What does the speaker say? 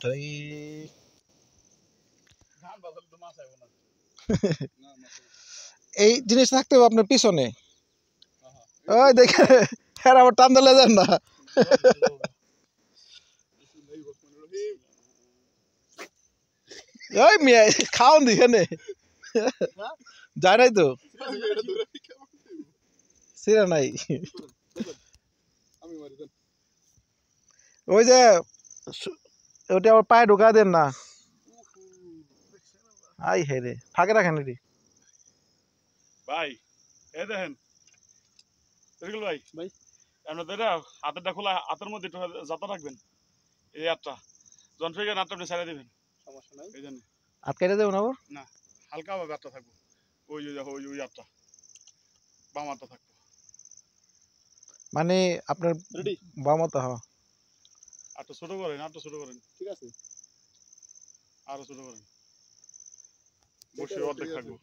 উঠাই এই জিনিস থাকতে হবে আপনার পিছনে ওই দেখে হ্যাঁ আবার টান দিলে যান না ওই মিয়া খাওন দিখানে যায় নাই তো সিরা নাই ওই যে ওটা আবার পায়ে ঢোকা দেন না আই হে রে ফাঁকে রাখেন রে ভাই এই দেখেন তরিকুল ভাই ভাই আপনাদের হাতেরটা খোলা হাতের মধ্যে একটু যাতা রাখবেন এই আটটা যন্ত্রকে নাটটা আপনি ছেড়ে দেবেন সমস্যা নাই এই জন্য আটকাইতে দেবো না আবার না হালকা ভাবে আটটা থাকবো ওই যে দেখো ওই আটটা বাম আটটা থাকবো মানে আপনার রেডি বামতা হ আটটা ছোট করেন আটটা ছোট করেন ঠিক আছে আরো ছোট করেন বসে অর্ধেক থাকবো